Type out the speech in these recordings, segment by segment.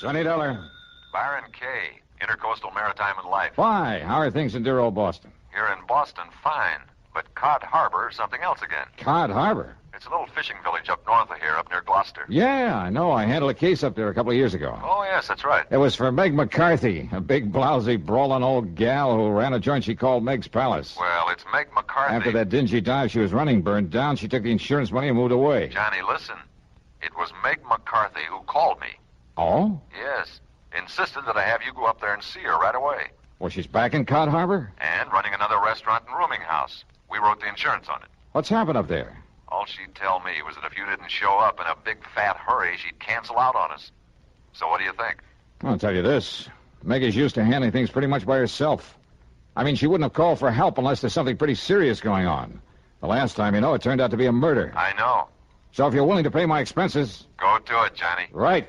Johnny Dollar. Byron K., Intercoastal Maritime and Life. Why? How are things in dear old Boston? Here in Boston, fine. But Cod Harbor, something else again. Cod Harbor? It's a little fishing village up north of here, up near Gloucester. Yeah, I know. I handled a case up there a couple of years ago. Oh, yes, that's right. It was for Meg McCarthy, a big, blousy, brawling old gal who ran a joint she called Meg's Palace. Well, it's Meg McCarthy. After that dingy dive she was running burned down, she took the insurance money and moved away. Johnny, listen. It was Meg McCarthy who called me. Oh? Yes. Insisted that I have you go up there and see her right away. Well, she's back in Cod Harbor? And running another restaurant and rooming house. We wrote the insurance on it. What's happened up there? All she'd tell me was that if you didn't show up in a big fat hurry, she'd cancel out on us. So what do you think? I'll tell you this. Meg is used to handling things pretty much by herself. I mean, she wouldn't have called for help unless there's something pretty serious going on. The last time, you know, it turned out to be a murder. I know. So if you're willing to pay my expenses... Go do it, Johnny. Right.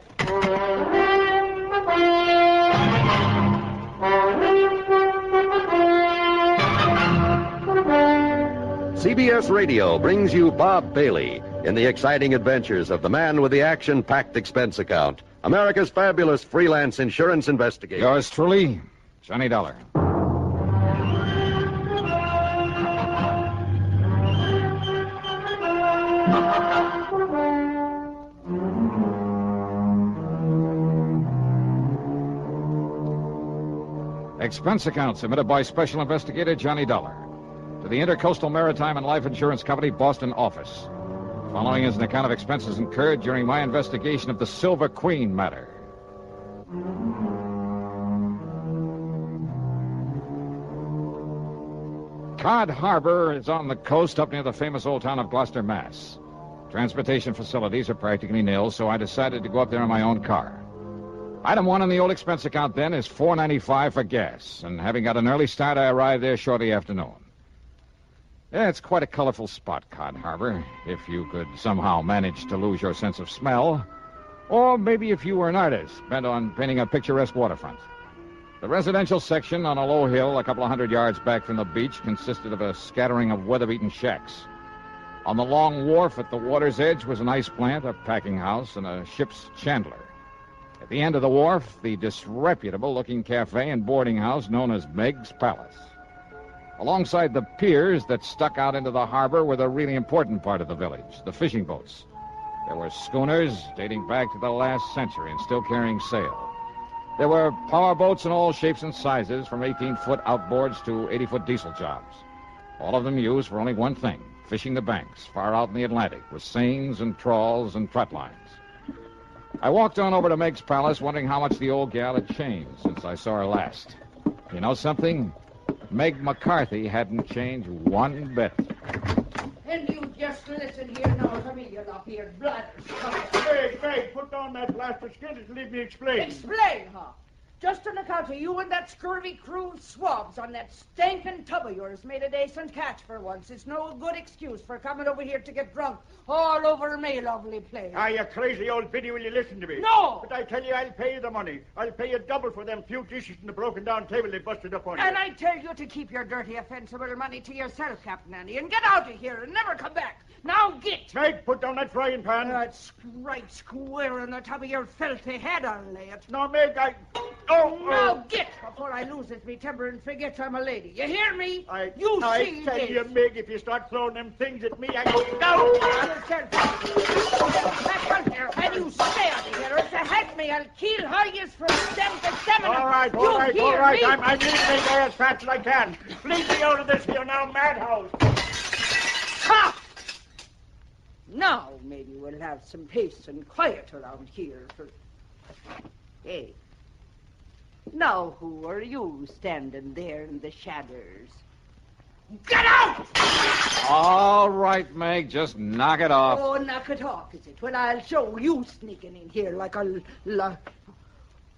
CBS Radio brings you Bob Bailey in the exciting adventures of the man with the action-packed expense account, America's fabulous freelance insurance investigator. Yours truly, Johnny Dollar. Expense account submitted by Special Investigator Johnny Dollar to the Intercoastal Maritime and Life Insurance Company, Boston office. Following is an account of expenses incurred during my investigation of the Silver Queen matter. Cod Harbor is on the coast up near the famous old town of Gloucester, Mass. Transportation facilities are practically nil, so I decided to go up there in my own car. Item 1 on the old expense account then is $4.95 for gas, and having got an early start, I arrived there shortly after noon. Yeah, it's quite a colorful spot, Cod Harbor, if you could somehow manage to lose your sense of smell, or maybe if you were an artist bent on painting a picturesque waterfront. The residential section on a low hill a couple of 100 yards back from the beach consisted of a scattering of weather-beaten shacks. On the long wharf at the water's edge was an ice plant, a packing house, and a ship's chandler. At the end of the wharf, the disreputable-looking cafe and boarding house known as Meg's Palace. Alongside the piers that stuck out into the harbor were the really important part of the village, the fishing boats. There were schooners dating back to the last century and still carrying sail. There were power boats in all shapes and sizes, from 18-foot outboards to 80-foot diesel jobs. All of them used for only one thing, fishing the banks far out in the Atlantic with seines and trawls and trot lines. I walked on over to Meg's Palace, wondering how much the old gal had changed since I saw her last. You know something? Meg McCarthy hadn't changed one bit. And you just listen here now to me, you lop-eared bladders. Meg, put down that blasted skin and leave me explain. Explain, huh? Just on account of you and that scurvy crew of swabs on that stinking tub of yours made a decent catch for once. It's no good excuse for coming over here to get drunk all over me, lovely place. Ah, you crazy old biddy, will you listen to me? No! But I tell you, I'll pay you the money. I'll pay you double for them few dishes and the broken down table they busted up on you. And I tell you to keep your dirty, offensive money to yourself, Captain Annie, and get out of here and never come back. Now get! Meg, put down that frying pan. That's right square on the top of your filthy head, I'll lay it. No, Meg, Now get before I loses me temper and forget I'm a lady. You hear me? I see tell this. you, Meg, if you start throwing them things at me, I go down. Back on here, and you stay out of here. If you hit me, I'll kill her yous from stem to stem. All right. I'm leaving me there as fast as I can. Leave me out of this here now, madhouse. Ha! Now maybe we'll have some peace and quiet around here. Hey. Now who are you standing there in the shadows? Get out! All right, Meg, just knock it off. Oh, knock it off, is it? Well, I'll show you sneaking in here like a...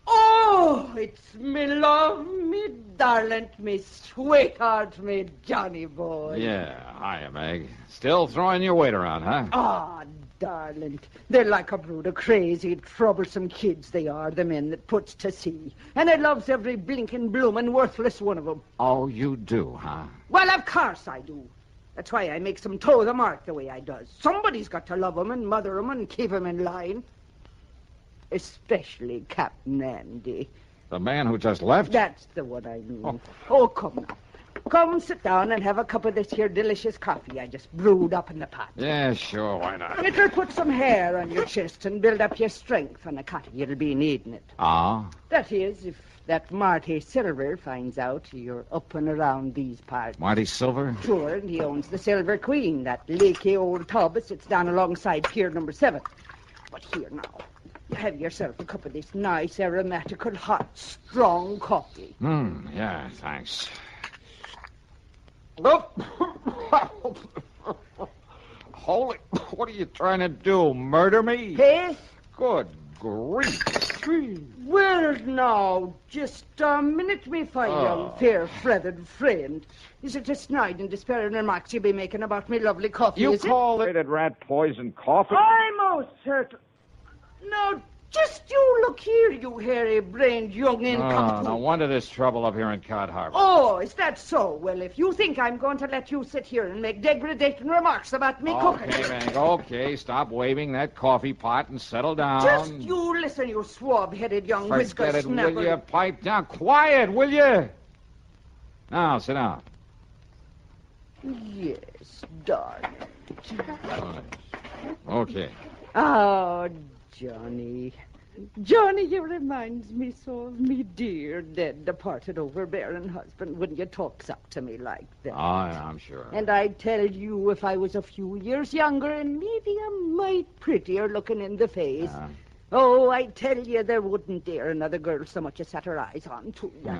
Oh, it's me love, me darling, me sweetheart, me Johnny boy. Yeah, hiya, Meg. Still throwing your weight around, huh? Ah, darling, they're like a brood of crazy, troublesome kids, they are, the men that puts to sea. And I loves every blinking, bloomin', worthless one of them. Oh, you do, huh? Well, of course I do. That's why I makes them toe the mark the way I does. Somebody's got to love 'em and mother 'em and keep 'em in line. Especially Captain Andy. The man who just left? That's the one I mean. Oh, come now. Come sit down and have a cup of this here delicious coffee I just brewed up in the pot. Yeah, sure, why not? It'll put some hair on your chest and build up your strength on account of you'll be needing it. Ah? That is, if that Marty Silver finds out you're up and around these parts. Marty Silver? Sure, and he owns the Silver Queen, that leaky old tub that sits down alongside pier number 7. But here now, have yourself a cup of this nice, aromatical, hot, strong coffee. Yeah, thanks. Holy, what are you trying to do, murder me? Hey? Good grief. Well, now, just a minute, me fine young, fair-feathered friend. Is it a snide and despairing remarks you be making about me lovely coffee, You is call it rat poison coffee? I'm most certain. Now, just you look here, you hairy-brained young incompetent. No wonder there's trouble up here in Cod Harbor. Oh, is that so? Well, if you think I'm going to let you sit here and make degrading remarks about me cooking... Okay, Meg, okay. Stop waving that coffee pot and settle down. Just you listen, you swab-headed young whisker Forget it, snapper. will you? Pipe down. Quiet, will you? Now, sit down. Yes, darling. Okay. Oh, Johnny. Johnny, you reminds me so of me dear, dead, departed, overbearing husband when you talks up to me like that. Oh, yeah, I'm sure. And I tell you, if I was a few years younger and maybe a mite prettier looking in the face, oh, I tell you, there wouldn't dare another girl so much as set her eyes on to you.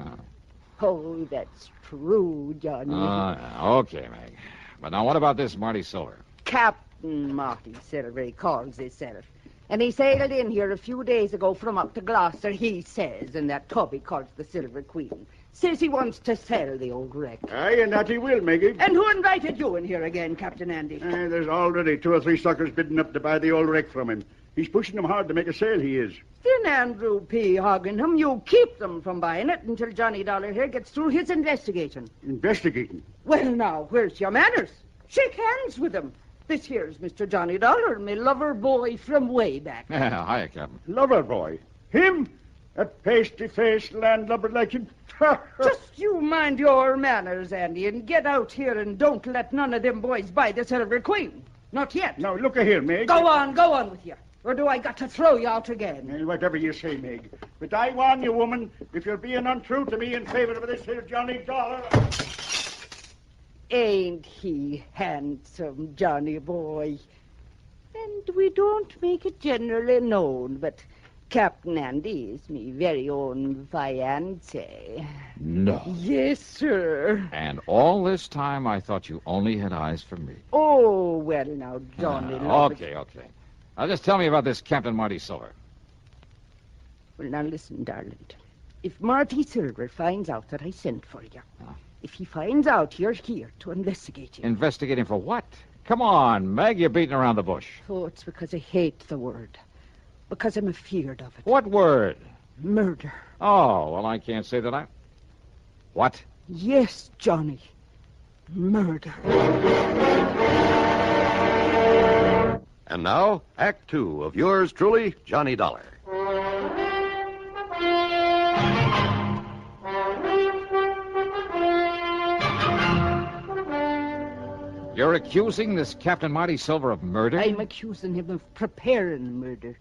Oh, that's true, Johnny. Okay, Meg. But now what about this Marty Silver? Captain Marty Silver, he calls himself. And he sailed in here a few days ago from up to Gloucester, he says, in that tub he calls the Silver Queen. Says he wants to sell the old wreck. Aye, and that he will, Maggie. And who invited you in here again, Captain Andy? There's already 2 or 3 suckers bidding up to buy the old wreck from him. He's pushing them hard to make a sale, he is. Then Andrew P. Hogginham, you keep them from buying it until Johnny Dollar here gets through his investigating. Investigating? Well, now, where's your manners? Shake hands with him. This here's Mr. Johnny Dollar, me lover boy from way back. Yeah, hiya, Captain. Lover boy? Him? That pasty-faced landlubber like him? Just you mind your manners, Andy, and get out here and don't let none of them boys buy the Silver Queen. Not yet. Now, look here, Meg. Go on with you. Or do I got to throw you out again? Well, whatever you say, Meg. But I warn you, woman, if you're being untrue to me in favor of this here Johnny Dollar... Ain't he handsome, Johnny boy? And we don't make it generally known, but Captain Andy is me very own fiancé. No. Yes, sir. And all this time I thought you only had eyes for me. Oh, well, now, Johnny... Okay. Now, just tell me about this Captain Marty Silver. Well, now, listen, darling. If Marty Silver finds out that I sent for you, if he finds out you're here to investigate him... Investigating for what? Come on, Meg, you're beating around the bush. Oh, it's because I hate the word. Because I'm afeard of it. What word? Murder. Oh, well, I can't say that I... What? Yes, Johnny. Murder. And now, Act 2 of yours truly, Johnny Dollar. You're accusing this Captain Marty Silver of murder? I'm accusing him of preparing murder.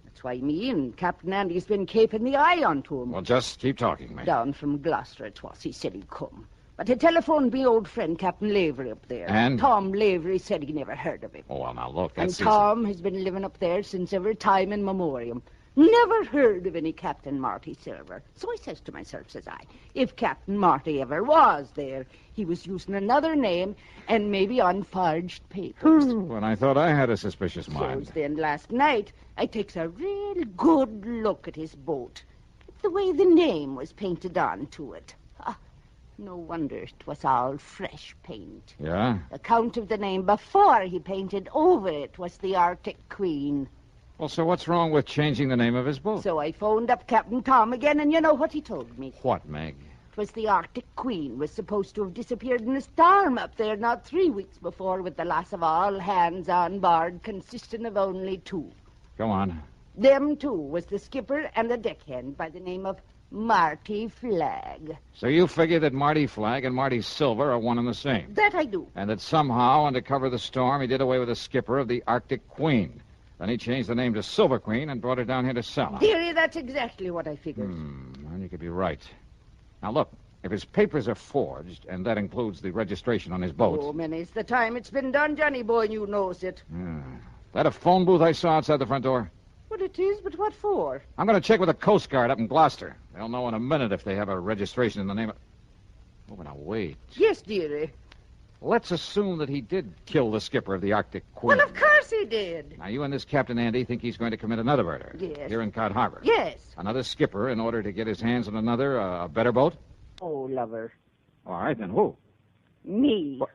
That's why me and Captain Andy's been keeping the eye onto him. Well, just keep talking, Meg. Down from Gloucester it was, he said he'd come. But he telephoned me old friend Captain Lavery up there. And? Tom Lavery said he never heard of him. Oh, well, now, look, And that's... Tom has been living up there since every time in memoriam. Never heard of any Captain Marty Silver. So I says to myself, says I, if Captain Marty ever was there, he was using another name and maybe unforged papers. When I thought I had a suspicious mind. So then last night, I takes a real good look at his boat. The way the name was painted onto it. No wonder it was all fresh paint. Yeah? The count of the name before he painted over it was the Arctic Queen. Well, so what's wrong with changing the name of his boat? So I phoned up Captain Tom again, and you know what he told me? What, Meg? It was the Arctic Queen was supposed to have disappeared in a storm up there not 3 weeks before with the loss of all hands on board, consisting of only 2. Go on. Them two was the skipper and the deckhand by the name of Marty Flagg. So you figure that Marty Flagg and Marty Silver are one and the same. That I do. And that somehow, under cover of the storm, he did away with the skipper of the Arctic Queen. Then he changed the name to Silver Queen and brought her down here to sell her. Dearie, that's exactly what I figured. Well, you could be right. Now, look, if his papers are forged, and that includes the registration on his boat... Oh, many's the time it's been done, Johnny boy, and you knows it. That a phone booth I saw outside the front door? What it is, but what for? I'm going to check with the Coast Guard up in Gloucester. They'll know in a minute if they have a registration in the name of... Oh, but now, wait. Yes, dearie. Let's assume that he did kill the skipper of the Arctic Queen. Well, of course he did. Now, you and this Captain Andy think he's going to commit another murder. Yes. Here in Cod Harbor. Yes. Another skipper in order to get his hands on another, a better boat? Oh, lover. All right, then who? Me. What?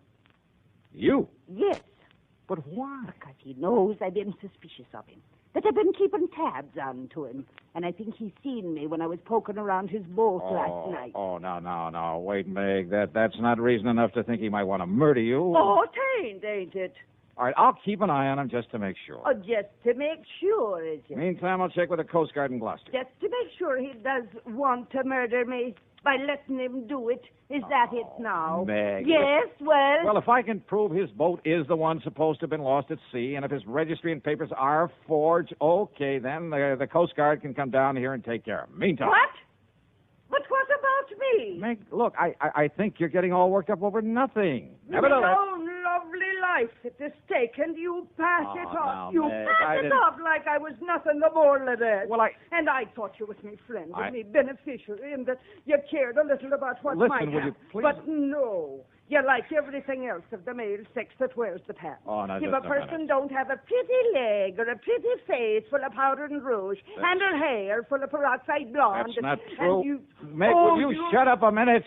You? Yes. But why? Because he knows I've been suspicious of him. That I've been keeping tabs on to him. And I think he's seen me when I was poking around his boat last night. Oh, no. Wait, Meg. That's not reason enough to think he might want to murder you. Oh, ain't it? All right, I'll keep an eye on him just to make sure. Oh, just to make sure, is it? Meantime, I'll check with the Coast Guard in Gloucester. Just to make sure he does want to murder me by letting him do it. Is that it now? Meg. Yes, Well, if I can prove his boat is the one supposed to have been lost at sea, and if his registry and papers are forged, okay, then the Coast Guard can come down here and take care of him. Meantime... What? But what about me? Meg, look, I think you're getting all worked up over nothing. Nevertheless... My own lovely life at the stake, and you pass it now, off. You Meg, pass it off like I was nothing the more than that. Well, And I thought you was me friend, and me beneficiary, and that you cared a little about what might Listen, will you happen. please... But no. You like everything else of the male sex that wears the pants. Oh, no, if just a a person minute. don't have a pretty leg or a pretty face full of powder and rouge, and her hair full of peroxide blonde... That's not and true. you... Meg, oh, will you shut up a minute?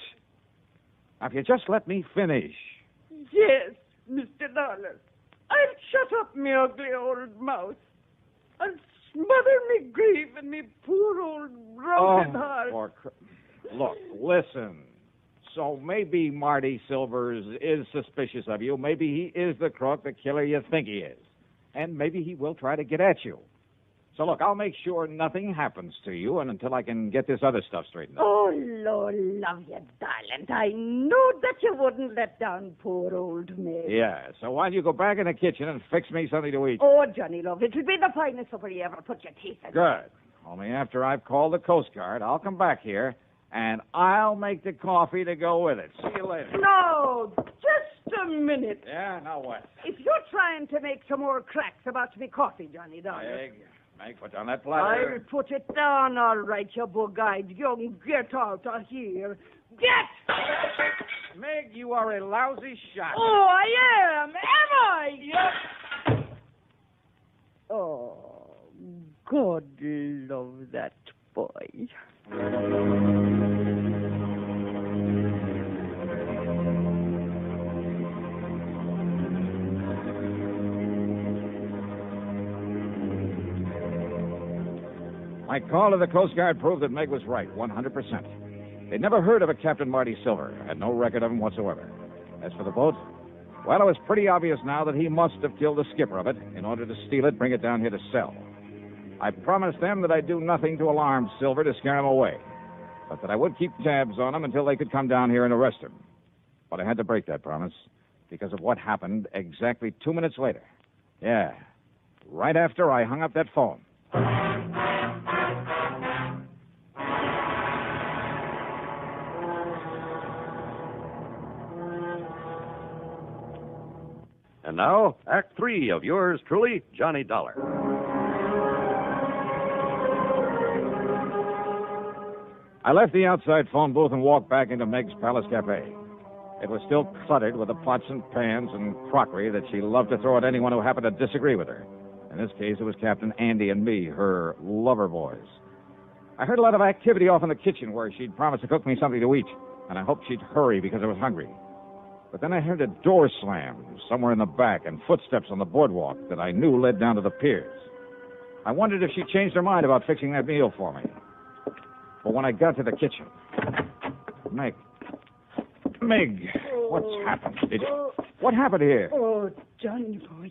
Now, if you just let me finish. Yes, Mr. Dollar. I'll shut up me ugly old mouth. I'll smother me grief and me poor old broken heart. Look, listen. So maybe Marty Silvers is suspicious of you. Maybe he is the crook, the killer you think he is. And maybe he will try to get at you. So, look, I'll make sure nothing happens to you and until I can get this other stuff straightened out. Oh, Lord love you, darling. I knew that you wouldn't let down poor old Meg. Yeah, so why don't you go back in the kitchen and fix me something to eat? Oh, Johnny, love, it'll be the finest supper you ever put your teeth in. Good. Only after I've called the Coast Guard, I'll come back here, and I'll make the coffee to go with it. See you later. No, just a minute. Yeah, now what? If you're trying to make some more cracks about me coffee, Johnny, darling... Meg, put down that platter. I'll put it down, all right, you bug-eyed young. Get out of here. Get! Meg, you are a lousy shot. Oh, I am. Am I? Yep. Oh, God love that boy. My call to the Coast Guard proved that Meg was right, 100%. They'd never heard of a Captain Marty Silver, had no record of him whatsoever. As for the boat, well, it was pretty obvious now that he must have killed the skipper of it in order to steal it, bring it down here to sell. I promised them that I'd do nothing to alarm Silver to scare him away, but that I would keep tabs on him until they could come down here and arrest him. But I had to break that promise because of what happened exactly 2 minutes later. Yeah, right after I hung up that phone. And now, Act 3 of yours truly, Johnny Dollar. I left the outside phone booth and walked back into Meg's Palace Cafe. It was still cluttered with the pots and pans and crockery that she loved to throw at anyone who happened to disagree with her. In this case, it was Captain Andy and me, her lover boys. I heard a lot of activity off in the kitchen where she'd promised to cook me something to eat, and I hoped she'd hurry because I was hungry. But then I heard a door slam somewhere in the back and footsteps on the boardwalk that I knew led down to the piers. I wondered if she changed her mind about fixing that meal for me. But when I got to the kitchen... Meg, what's happened? What happened here? Oh, Johnny boy.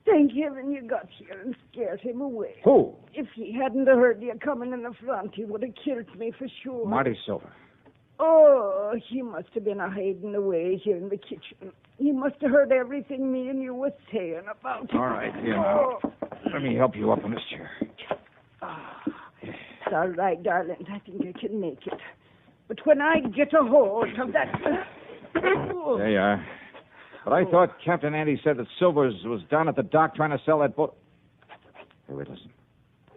Thank heaven you got here and scared him away. Who? If he hadn't heard you coming in the front, he would have killed me for sure. Marty Silver. Oh, he must have been hiding away here in the kitchen. He must have heard everything me and you were saying about him. All right, here now. Let me help you up in this chair. It's all right, darling. I think I can make it. But when I get a hold of that... There you are. But I thought Captain Andy said that Silvers was down at the dock trying to sell that boat. Hey, wait, listen.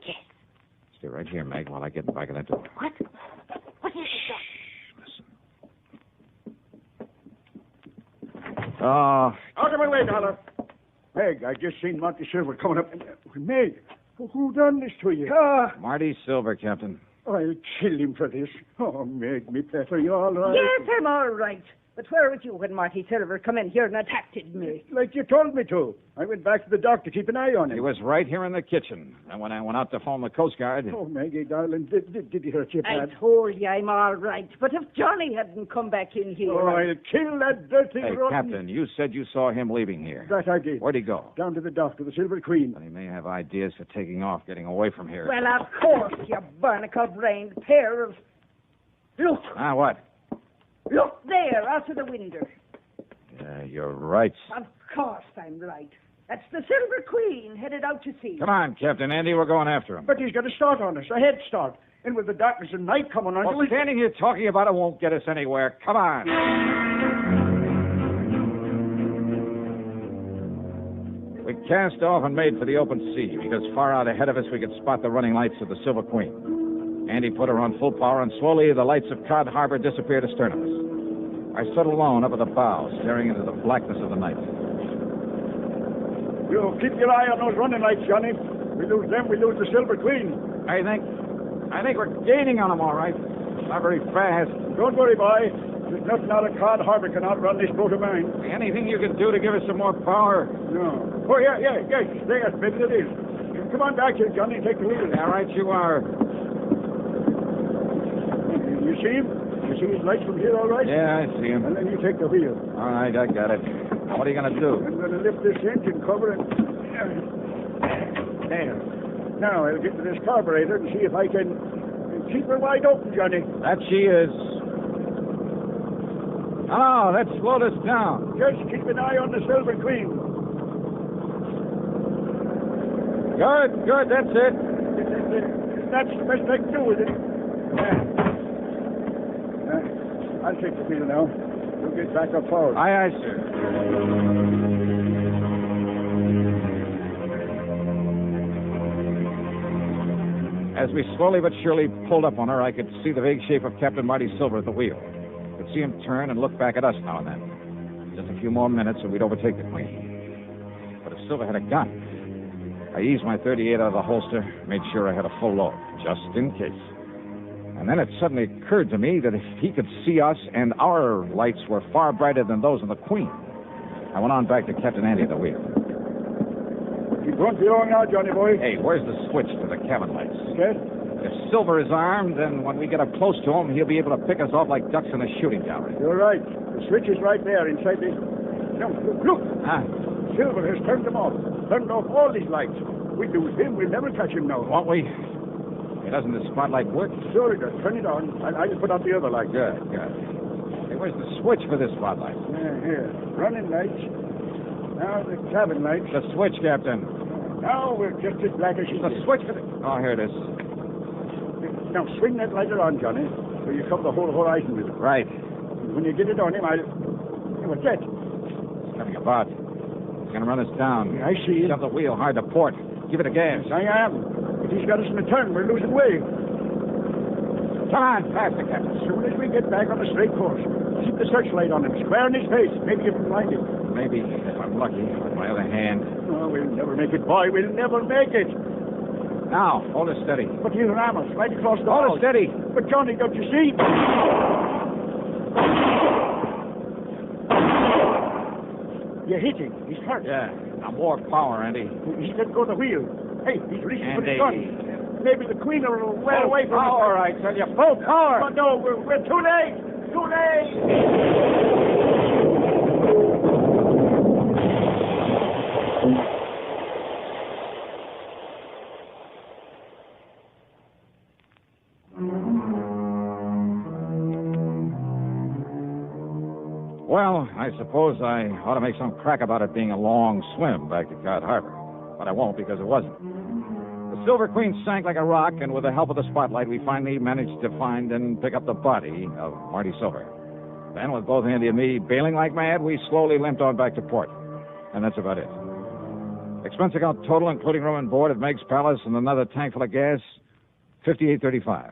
Yes. Stay right here, Meg, while I get back in that door. What? What is it? Listen. Out of my way, Dollar. Meg, I just seen Monty Silver coming up. Meg, who done this to you? Marty Silver, Captain. I'll kill him for this. Oh, Meg, me pet, are you all right? Yes, I'm all right. But where was you when Marty Silver come in here and attacked me? Like you told me to. I went back to the dock to keep an eye on him. He was right here in the kitchen. And when I went out to phone the Coast Guard... Oh, Maggie, darling, did he hurt you I bad? told you I'm all right. But if Johnny hadn't come back in here... Oh, I'll kill that dirty Hey, rotten... Captain, you said you saw him leaving here. That I did. Where'd he go? Down to the dock, to the Silver Queen. But he may have ideas for taking off, getting away from here. Well, of course, you barnacle-brained pair of... Look, Ah, what? look there, out of the window. Yeah, you're right. Of course I'm right. That's the Silver Queen headed out to sea. Come on, Captain Andy, we're going after him. But he's got a start on us, a head start. And with the darkness and night coming on... Well, standing here talking about it won't get us anywhere. Come on. We cast off and made for the open sea, because far out ahead of us we could spot the running lights of the Silver Queen. Andy put her on full power, and slowly the lights of Cod Harbor disappeared astern of us. I stood alone up at the bow, staring into the blackness of the night. You keep your eye on those running lights, Johnny. We lose them, we lose the Silver Queen. I think we're gaining on them, all right. Not very fast. Don't worry, boy. There's nothing out of Cod Harbor can outrun this boat of mine. Anything you can do to give us some more power? No. Oh, yeah. Yes, maybe it is. Come on back here, Johnny. Take the wheel. All right, you are. You see him? You see his lights from here, all right? Yeah, I see him. And then you take the wheel. All right, I got it. Now, what are you going to do? I'm going to lift this engine cover and... There. Now, I'll get to this carburetor and see if I can keep her wide open, Johnny. That she is. Oh, that slowed us down. Just keep an eye on the Silver Queen. Good, that's it. That's the best I can do with it. I'll take the wheel now. We'll get back up forward. Aye, sir. As we slowly but surely pulled up on her, I could see the vague shape of Captain Marty Silver at the wheel. I could see him turn and look back at us now and then. Just a few more minutes and we'd overtake the Queen. But if Silver had a gun, I eased my .38 out of the holster, made sure I had a full load, just in case. And then it suddenly occurred to me that if he could see us and our lights were far brighter than those of the Queen. I went on back to Captain Andy at the wheel. Keep going along now, Johnny boy. Hey, where's the switch to the cabin lights? Okay. If Silver is armed, then when we get up close to him, he'll be able to pick us off like ducks in a shooting gallery. You're right. The switch is right there inside the... No, look. Huh? Silver has turned them off. Turned off all these lights. We lose him. We'll never catch him now. Won't we? Hey, doesn't the spotlight work? Sure it does. Turn it on. I'll put out the other light. Good. Hey, where's the switch for this spotlight? Here. Running lights. Now the cabin lights. The switch, Captain. Now we're just as black as she The is. switch for the... Oh, here it is. Now swing that lighter on, Johnny, so you cover the whole horizon with it. Right. When you get it on him, I'll... Hey, what's that? It's coming about. It's going to run us down. I see. Shove the wheel hard to port. Give it a gas. I am. If he's got us in a turn, we're losing way. Come on, faster, Captain. As soon as we get back on the straight course, keep the searchlight on him, square in his face. Maybe you can find him. Maybe, if I'm lucky, with my other hand. Oh, we'll never make it, boy. We'll never make it. Now, hold it steady. But he'll ram us right across the Hold it steady. But, Johnny, don't you see? You hit him. He's hurt. Yeah. Now, more power, Andy. He's let go of the wheel. Hey, he's reaching for the Andy. gun. Maybe the Queen will well away from us. Power, I tell you. Full power. Oh, no, we're too late. Too late. Well, I suppose I ought to make some crack about it being a long swim back to Cod Harbor. But I won't because it wasn't. The Silver Queen sank like a rock, and with the help of the spotlight, we finally managed to find and pick up the body of Marty Silver. Then, with both Andy and me bailing like mad, we slowly limped on back to port. And that's about it. Expense account total, including room and board at Meg's Palace and another tank full of gas, $58.35.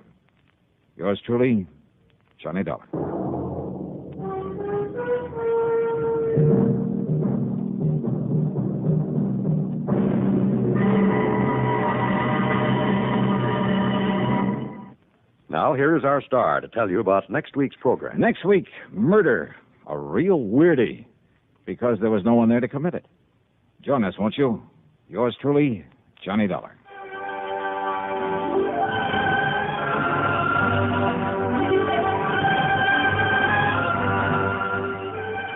Yours truly, Johnny Dollar. Now, here's our star to tell you about next week's program. Next week, murder. A real weirdie. Because there was no one there to commit it. Join us, won't you? Yours truly, Johnny Dollar.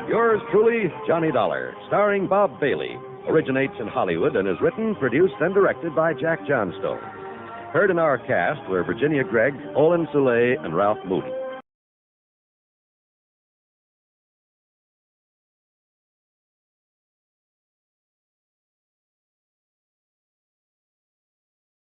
Yours truly, Johnny Dollar, starring Bob Bailey, originates in Hollywood and is written, produced, and directed by Jack Johnstone. Heard in our cast were Virginia Gregg, Olin Soule, and Ralph Moody.